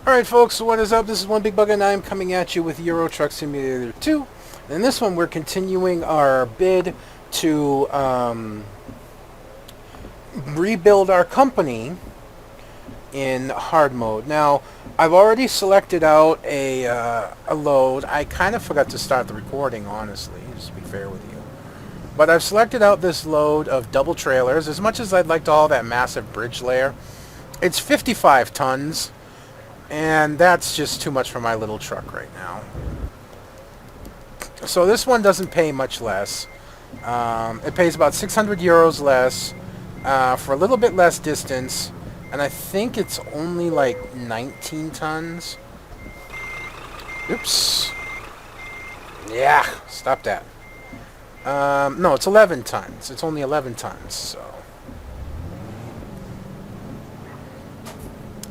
Alright folks, so what is up? This is One Big Bug and I'm coming at you with Euro Truck Simulator 2. And in this one we're continuing our bid to rebuild our company in hard mode. Now, I've already selected out a load. I kind of forgot to start the recording, honestly, just to be fair with you. But I've selected out this load of double trailers. As much as I'd like to haul that massive bridge layer, it's 55 tons. And that's just too much for my little truck right now. So this one doesn't pay much less. It pays about 600 euros less for a little bit less distance. And I think it's only like 19 tons. Oops. Yeah, stop that. No, it's 11 tons. It's only 11 tons, so...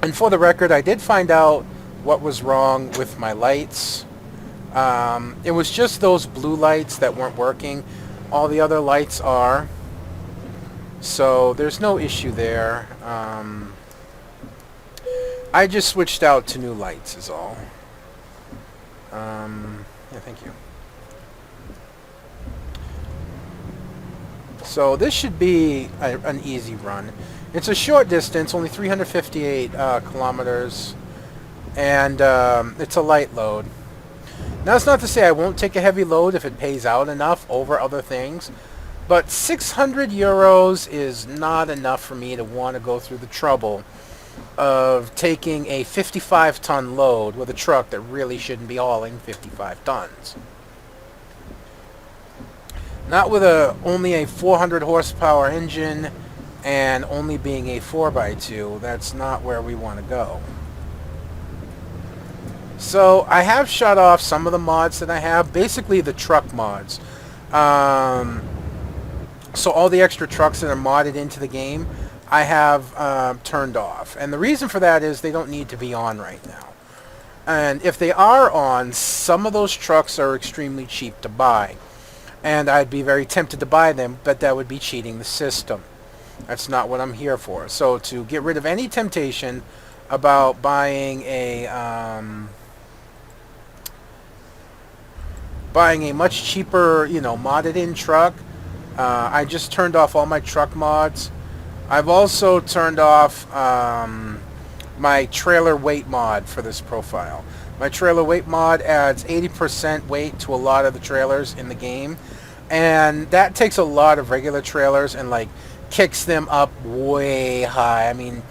And for the record, I did find out what was wrong with my lights. It was just those blue lights that weren't working. All the other lights are. So there's no issue there. I just switched out to new lights is all. Yeah, thank you. So this should be an easy run. It's a short distance, only 358 kilometers, and it's a light load. Now, that's not to say I won't take a heavy load if it pays out enough over other things, but 600 euros is not enough for me to want to go through the trouble of taking a 55-ton load with a truck that really shouldn't be hauling 55 tons. Not with only a 400 horsepower engine and only being a 4x2, that's not where we want to go. So I have shut off some of the mods that I have, basically the truck mods. So all the extra trucks that are modded into the game, I have turned off. And the reason for that is they don't need to be on right now. And if they are on, some of those trucks are extremely cheap to buy. And I'd be very tempted to buy them, but that would be cheating the system. That's not what I'm here for. So to get rid of any temptation about buying a much cheaper, modded in truck, I just turned off all my truck mods. I've also turned off my trailer weight mod for this profile. My trailer weight mod adds 80% weight to a lot of the trailers in the game, and that takes a lot of regular trailers and kicks them up way high. I mean,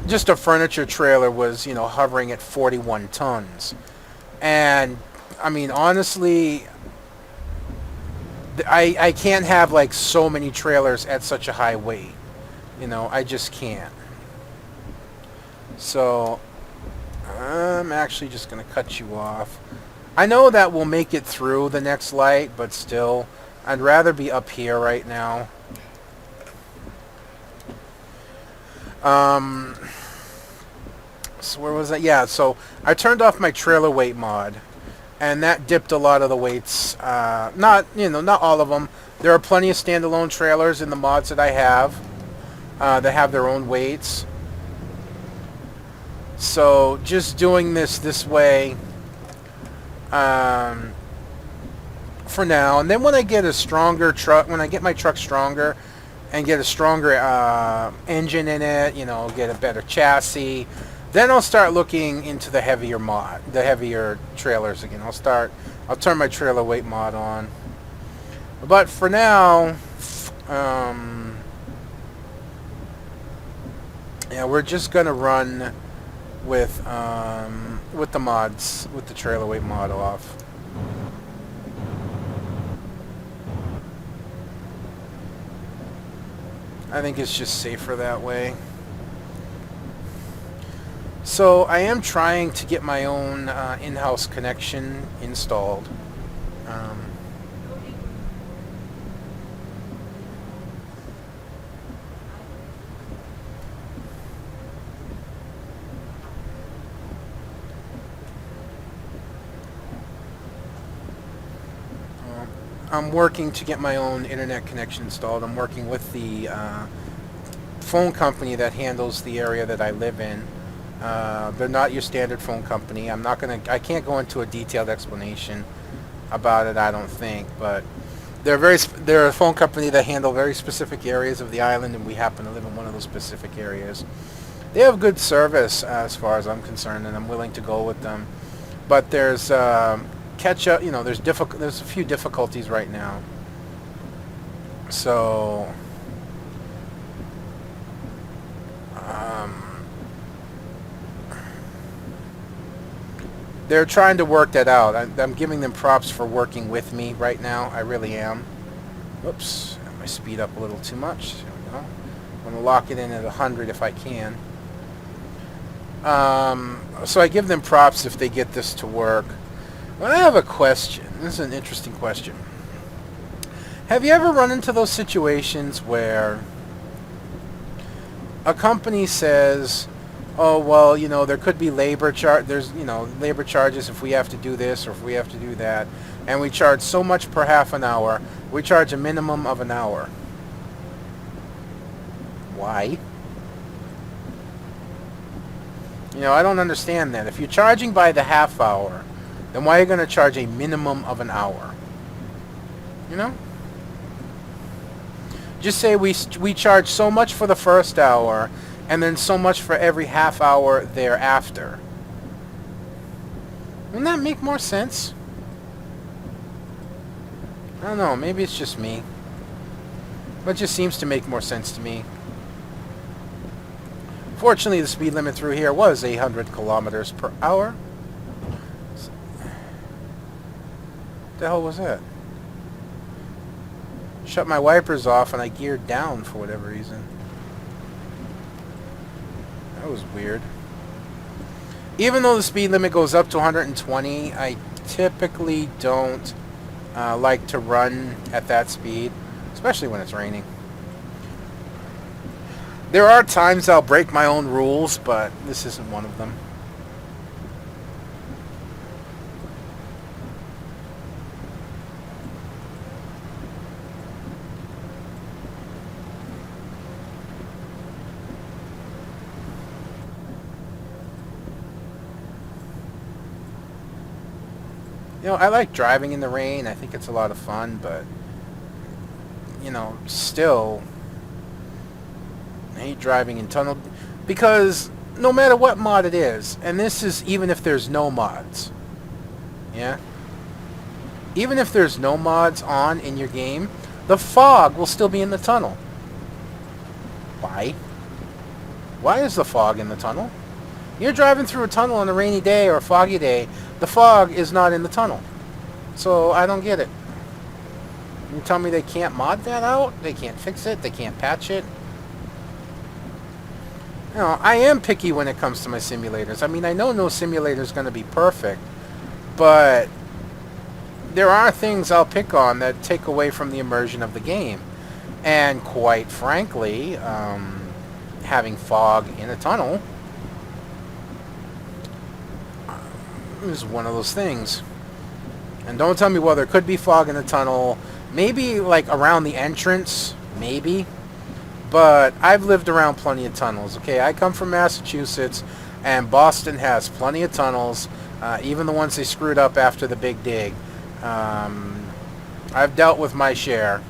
just a furniture trailer was, hovering at 41 tons. And, I mean, honestly, I can't have, so many trailers at such a high weight. I just can't. So, I'm actually just going to cut you off. I know that we'll make it through the next light, but still, I'd rather be up here right now. So where was that? Yeah, so I turned off my trailer weight mod, and that dipped a lot of the weights. Not all of them. There are plenty of standalone trailers in the mods that I have that have their own weights. So just doing this way for now, and then when I get a stronger truck, when I get my truck stronger and get a stronger engine in it, get a better chassis, then I'll start looking into the heavier trailers again. I'll turn my trailer weight mod on. But for now, yeah, we're just gonna run with the mods, with the trailer weight mod off. I think it's just safer that way. So I am trying to get my own in-house connection installed. I'm working to get my own internet connection installed. I'm working with the phone company that handles the area that I live in. They're not your standard phone company. I can't go into a detailed explanation about it, I don't think, but they're a phone company that handle very specific areas of the island, and we happen to live in one of those specific areas. They have good service as far as I'm concerned, and I'm willing to go with them. But there's catch up. There's a few difficulties right now. So they're trying to work that out. I'm giving them props for working with me right now. I really am. Whoops, I might speed up a little too much. There we go. I'm going to lock it in at 100 if I can. So I give them props if they get this to work. Well, I have a question. This is an interesting question. Have you ever run into those situations where a company says, oh, well, there could be labor charges if we have to do this or if we have to do that, and we charge so much per half an hour, we charge a minimum of an hour. Why? I don't understand that. If you're charging by the half hour, then why are you going to charge a minimum of an hour? Just say we charge so much for the first hour, and then so much for every half hour thereafter. Wouldn't that make more sense? I don't know, maybe it's just me. But it just seems to make more sense to me. Fortunately, the speed limit through here was 800 kilometers per hour. What the hell was that? Shut my wipers off and I geared down for whatever reason. That was weird. Even though the speed limit goes up to 120, I typically don't like to run at that speed, especially when it's raining. There are times I'll break my own rules, but this isn't one of them. I like driving in the rain. I think it's a lot of fun, but, still, I hate driving in tunnel, because no matter what mod it is, and this is even if there's no mods, yeah? Even if there's no mods on in your game, the fog will still be in the tunnel. Why? Why is the fog in the tunnel? You're driving through a tunnel on a rainy day or a foggy day, the fog is not in the tunnel. So I don't get it. You tell me they can't mod that out? They can't fix it? They can't patch it? I am picky when it comes to my simulators. I mean, I know no simulator is going to be perfect, but there are things I'll pick on that take away from the immersion of the game. And quite frankly, having fog in a tunnel is one of those things. And don't tell me, well, there could be fog in the tunnel. Maybe, like, around the entrance. Maybe. But I've lived around plenty of tunnels, okay? I come from Massachusetts, and Boston has plenty of tunnels, even the ones they screwed up after the big dig. I've dealt with my share.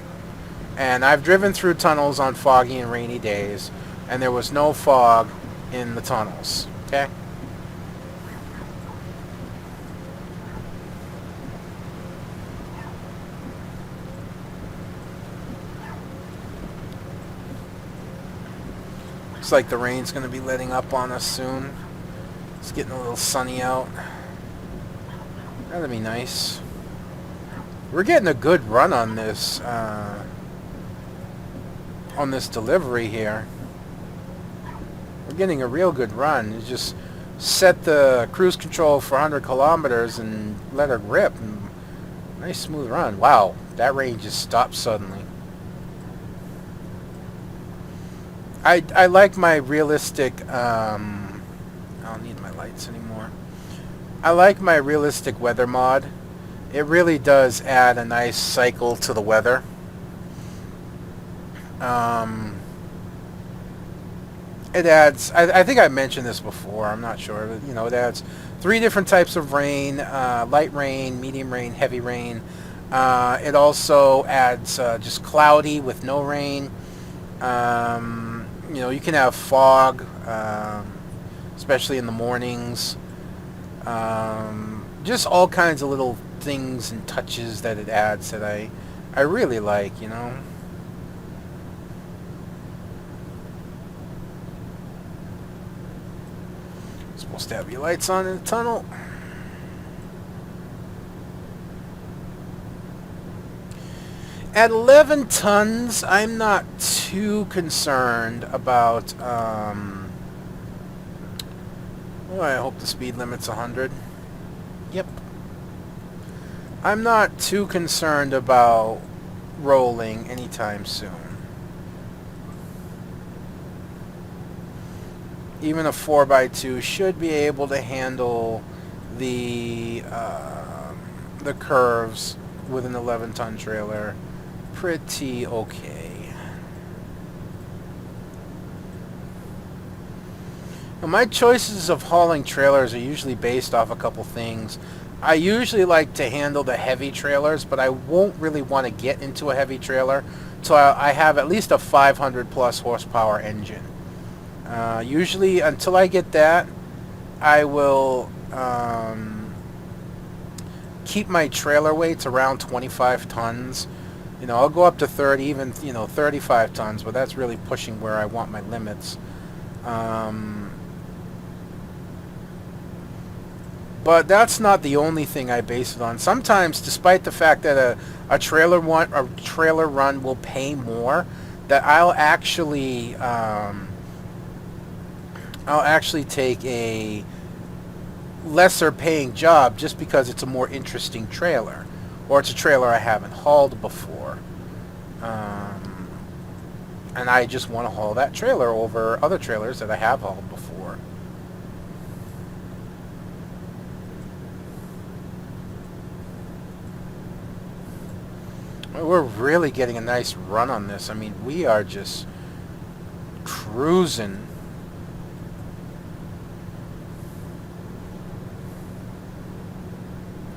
And I've driven through tunnels on foggy and rainy days, and there was no fog in the tunnels, okay? Looks like the rain's going to be letting up on us soon. It's getting a little sunny out. That'll be nice. We're getting a good run on this delivery here. We're getting a real good run. You just set the cruise control for 100 kilometers and let it rip. And nice smooth run. Wow, that rain just stopped suddenly. I like my realistic, I don't need my lights anymore. I like my realistic weather mod. It really does add a nice cycle to the weather. it adds, I think I mentioned this before, I'm not sure, but, you know, it adds 3 different types of rain, light rain, medium rain, heavy rain. It also adds just cloudy with no rain. You know, you can have fog, especially in the mornings. Just all kinds of little things and touches that it adds that I really like, you know. Supposed to have your lights on in the tunnel. At 11 tons, I'm not too concerned about, oh, I hope the speed limit's 100. Yep. I'm not too concerned about rolling anytime soon. Even a 4x2 should be able to handle the curves with an 11-ton trailer pretty okay. Now, my choices of hauling trailers are usually based off a couple things. I usually like to handle the heavy trailers, but I won't really want to get into a heavy trailer until I have at least a 500 plus horsepower engine. Usually, until I get that, I will keep my trailer weights around 25 tons. You know, I'll go up to 30, even, you know, 35 tons, but that's really pushing where I want my limits. But that's not the only thing I base it on. Sometimes, despite the fact that a trailer run will pay more, that I'll actually take a lesser paying job just because it's a more interesting trailer, or it's a trailer I haven't hauled before, and I just want to haul that trailer over other trailers that I have hauled before. We're really getting a nice run on this. I mean, we are just cruising.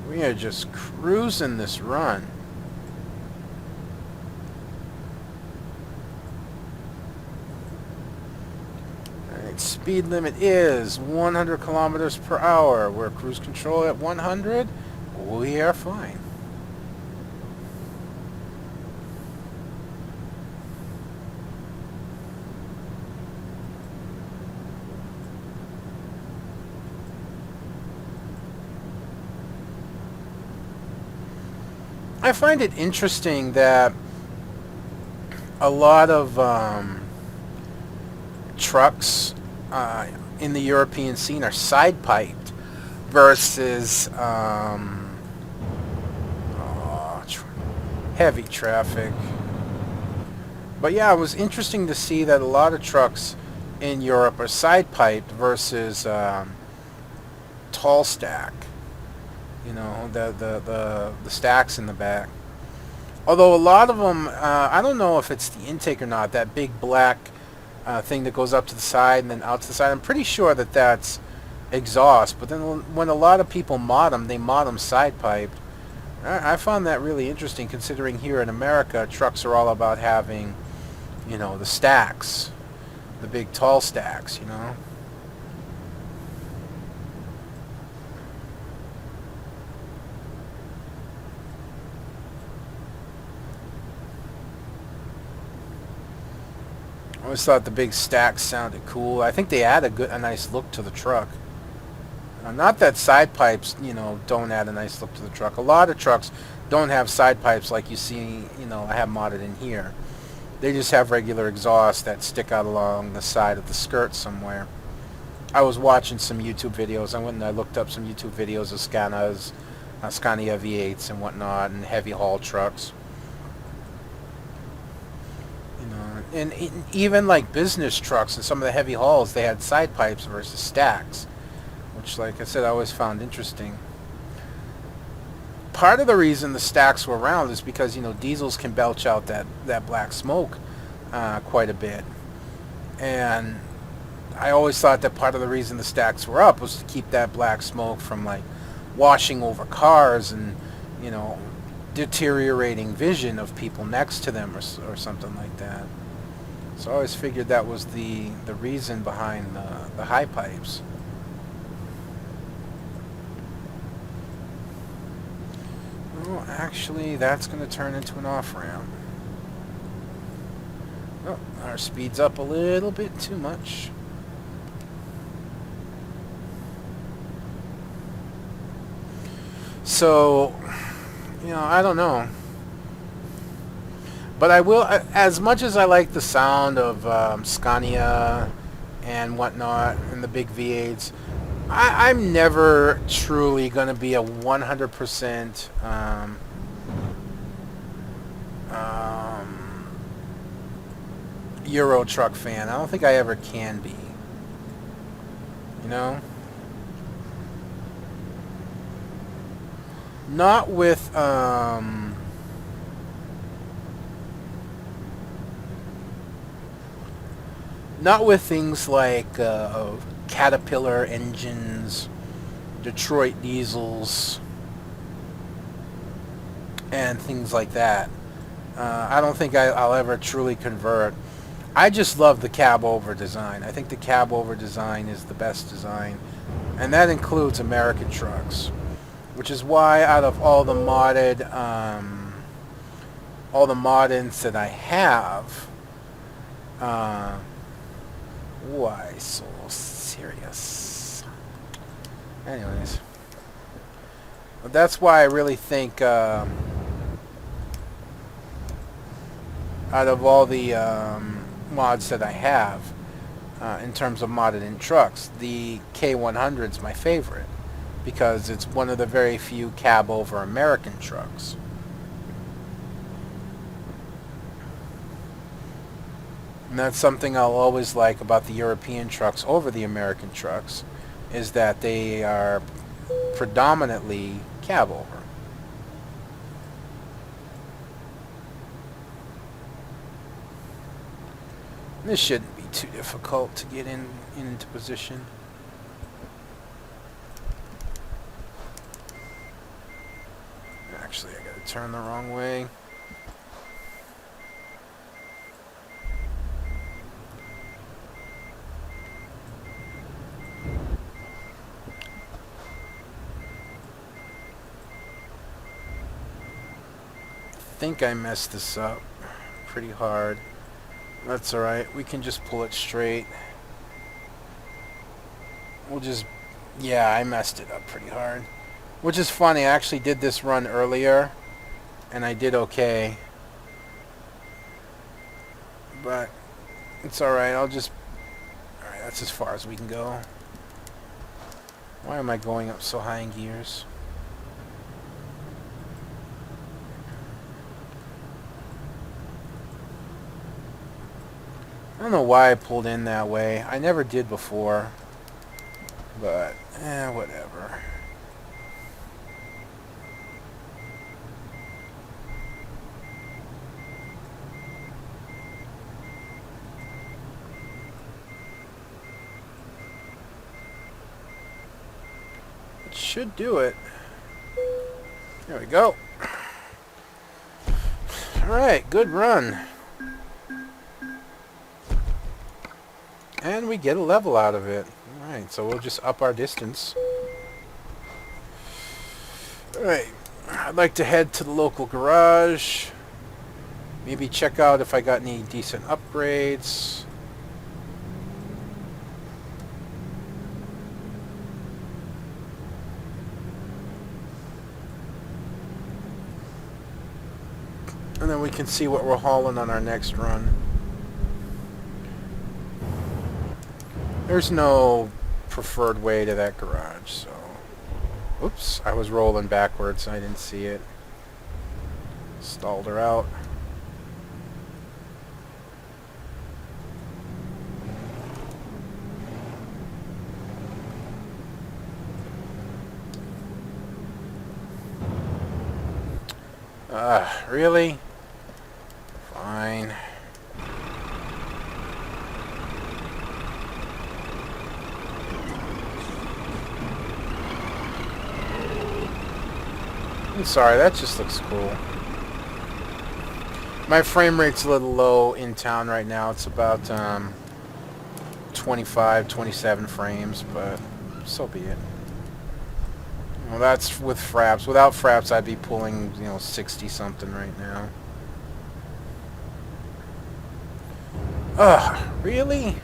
We are just cruising this run. Alright, speed limit is 100 kilometers per hour. We're cruise control at 100. We are fine. I find it interesting that a lot of trucks in the European scene are side piped versus heavy traffic. But yeah, it was interesting to see that a lot of trucks in Europe are side piped versus tall stack. You know, the stacks in the back. Although a lot of them, I don't know if it's the intake or not, that big black thing that goes up to the side and then out to the side. I'm pretty sure that that's exhaust. But then when a lot of people mod them, they mod them side piped. I found that really interesting, considering here in America, trucks are all about having, you know, the stacks, the big tall stacks, you know. I always thought the big stacks sounded cool. I think they add a nice look to the truck. Not that side pipes, you know, don't add a nice look to the truck. A lot of trucks don't have side pipes like you see, you know, I have modded in here. They just have regular exhausts that stick out along the side of the skirt somewhere. I was watching some YouTube videos. I went and I looked up some YouTube videos of Scania V8s and whatnot, and heavy haul trucks. And even like business trucks and some of the heavy hauls, they had side pipes versus stacks, which, like I said, I always found interesting. Part of the reason the stacks were around is because, you know, diesels can belch out that black smoke quite a bit. And I always thought that part of the reason the stacks were up was to keep that black smoke from like washing over cars and, you know, deteriorating vision of people next to them or something like that. So I always figured that was the reason behind the high pipes. Well, actually, that's going to turn into an off-ramp. Oh, our speed's up a little bit too much. So, you know, I don't know. But I will, as much as I like the sound of Scania and whatnot, and the big V8s, I'm never truly going to be a 100% Euro truck fan. I don't think I ever can be. You know? Not with things like Caterpillar engines, Detroit diesels, and things like that. I don't think I'll ever truly convert. I just love the cab-over design. I think the cab-over design is the best design, and that includes American trucks, which is why out of all the moddeds that I have, why so serious? Anyways, but that's why I really think out of all the mods that I have, in terms of modded in trucks, the K100 is my favorite because it's one of the very few cab-over American trucks. And that's something I'll always like about the European trucks over the American trucks, is that they are predominantly cab-over. This shouldn't be too difficult to get into position. Actually, I gotta turn the wrong way. I think I messed this up pretty hard. That's alright, we can just pull it straight. We'll just... yeah, I messed it up pretty hard. Which is funny, I actually did this run earlier, and I did okay. But, it's alright, I'll just... alright, that's as far as we can go. Why am I going up so high in gears? I don't know why I pulled in that way. I never did before. But, whatever. It should do it. There we go. Alright, good run. And we get a level out of it. Alright, so we'll just up our distance. Alright, I'd like to head to the local garage. Maybe check out if I got any decent upgrades. And then we can see what we're hauling on our next run. There's no preferred way to that garage, so... oops, I was rolling backwards. I didn't see it. Stalled her out. Really? Fine. I'm sorry, that just looks cool. My frame rate's a little low in town right now. It's about 25, 27 frames, but so be it. Well, that's with fraps. Without fraps, I'd be pulling, 60 something right now. Ugh, really?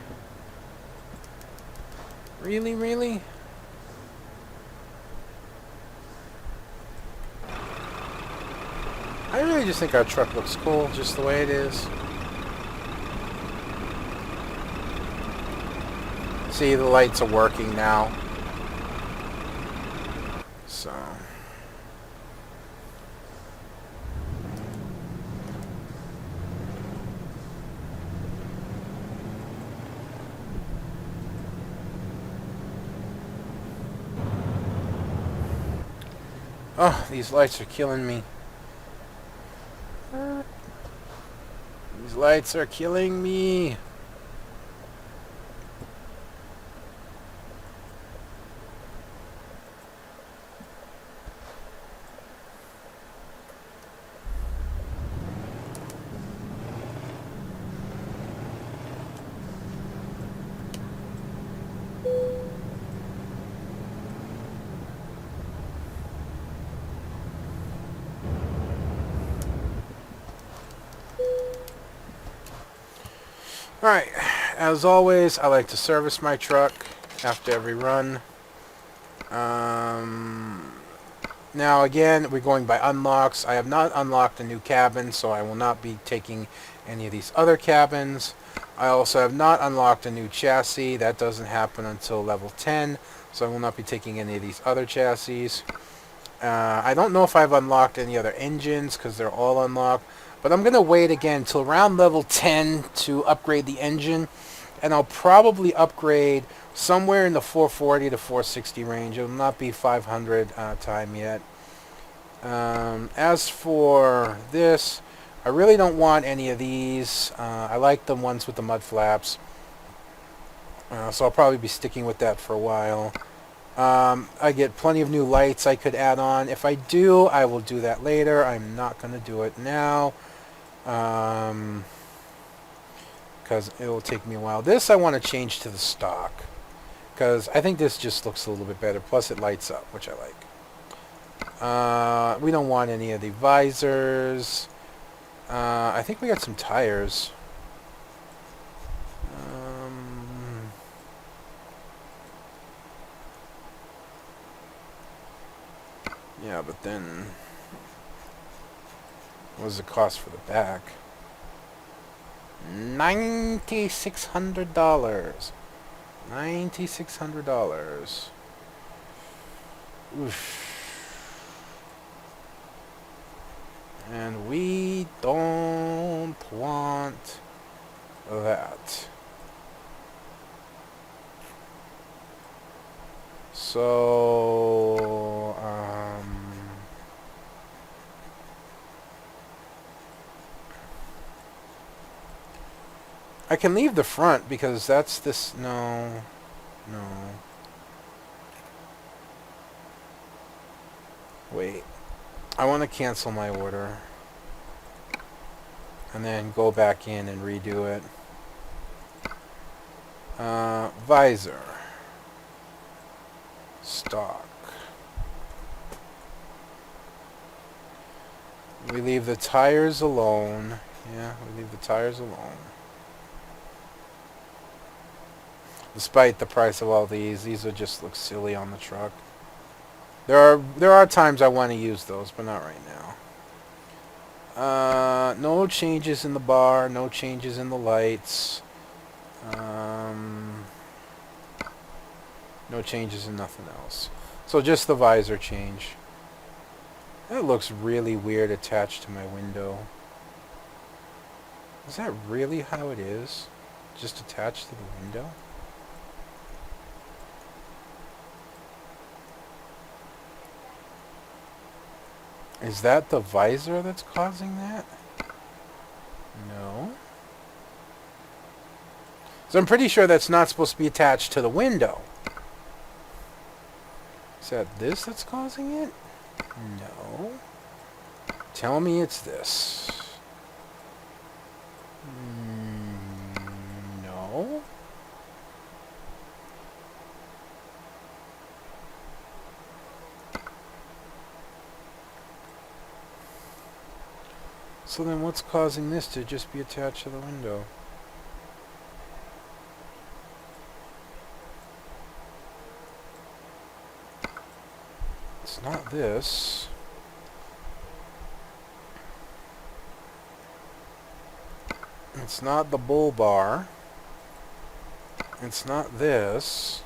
Really, really? I really just think our truck looks cool, just the way it is. See, the lights are working now. So... Oh, these lights are killing me. These lights are killing me. Alright, as always, I like to service my truck after every run. Now again, we're going by unlocks. I have not unlocked a new cabin, so I will not be taking any of these other cabins. I also have not unlocked a new chassis. That doesn't happen until level 10, so I will not be taking any of these other chassis. I don't know if I've unlocked any other engines, because they're all unlocked. But I'm going to wait again till around level 10 to upgrade the engine. And I'll probably upgrade somewhere in the 440 to 460 range. It will not be 500 time yet. As for this, I really don't want any of these. I like the ones with the mud flaps. So I'll probably be sticking with that for a while. I get plenty of new lights I could add on. If I do, I will do that later. I'm not going to do it now. Because it will take me a while. This I want to change to the stock. Because I think this just looks a little bit better. Plus it lights up, which I like. We don't want any of the visors. I think we got some tires. Yeah, but then... what does it cost for the back? $9,600. $9,600. Oof. And we don't want that. So, I can leave the front because that's this... No. Wait. I want to cancel my order. And then go back in and redo it. Visor. Stock. We leave the tires alone. Yeah, we leave the tires alone. Despite the price of all these would just look silly on the truck. There are times I want to use those, but not right now. No changes in the bar, no changes in the lights. No changes in nothing else. So just the visor change. That looks really weird attached to my window. Is that really how it is? Just attached to the window? Is that the visor that's causing that? No. So I'm pretty sure that's not supposed to be attached to the window. Is that this that's causing it? No. Tell me it's this. No. So then what's causing this to just be attached to the window? It's not this. It's not the bull bar. It's not this.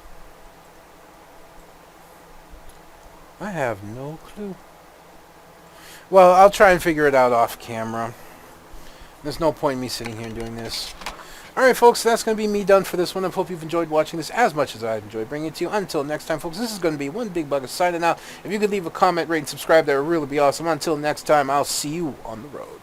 I have no clue. Well, I'll try and figure it out off camera. There's no point in me sitting here and doing this. Alright, folks, that's going to be me done for this one. I hope you've enjoyed watching this as much as I've enjoyed bringing it to you. Until next time, folks, this is going to be One Big Bugger signing out. If you could leave a comment, rate, and subscribe, that would really be awesome. Until next time, I'll see you on the road.